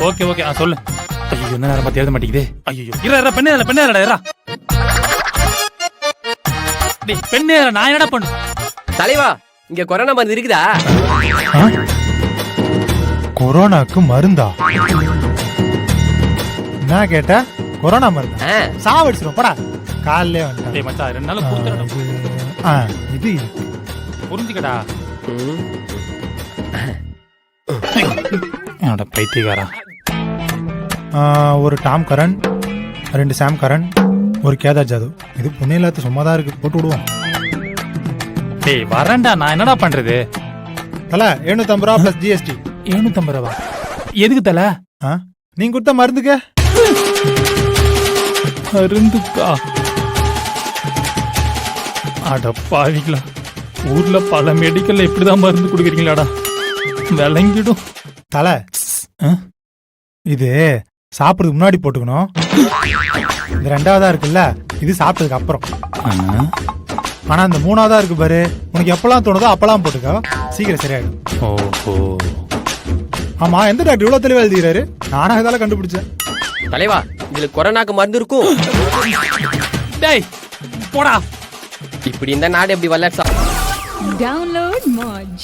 Okay okay சொல்லு. ஐயோ என்ன நேரம் பார்த்து எழுத மாட்டேங்குது. ஐயோ இர பெண்ணே டேய் பெண்ணே நான் என்னடா பண்ணு? தலைவா இங்க கொரோனா மருந்து இருக்குதா? கொரோனாக்கு மருந்தா? என்ன கேட்ட? கொரோனா மருந்தா? சாவடிச்சிரும் போடா. காலையிலே வந்து டேய் மச்சான் 2 நாள் கூத்துறடா. இது புரிஞ்சுக்கடா. என்னோட பைத்தியக்காரா. ஒரு டாம் கரண், 2 சாம் கரண், ஒரு கேதார் ஜாதவ். இது புண்ணே இல்லாத சும்மாதான் இருக்கு, போட்டு விடுவோம். டேய் வரேன்டா, நான் என்னடா பண்றது? தல 750 ரூபா பிளஸ் ஜிஎஸ்டி. 750 ரூபா எதுக்கு தல? நீங்க கொடுத்த மருந்துக்கு. மருந்துக்கா? அட பாவிங்களா, ஊர்ல பல மெடிக்கல்ல இப்படிதான் மருந்து கொடுக்குறீங்களாடா, விளங்கிடும். தல இது சாப்பிடுறதுக்கு முன்னாடி போட்டுக்கணும். இந்த 2வதா இருக்குல்ல, இது சாப்பிட்டதுக்கு அப்புறம். ஆனா இந்த 3வதா இருக்கு பாரு, உனக்கு எப்பெல்லாம் தோணுதோ அப்பெல்லாம் போட்டுக்கோ, சீக்கிரம் சரியாயிடும். ஓஹோ. ஆமா, எந்த டாக்டர் இவ்வளவு தெளிவா எழுதுகிறாரு? நானா இதால கண்டுபிடிச்சேன். தலைவா இதுல கொரோனாக்கு மருந்து இருக்கும். டேய் போடா. இப்படி இந்த நாடு எப்படி வளர்ச்சா? Download Moj.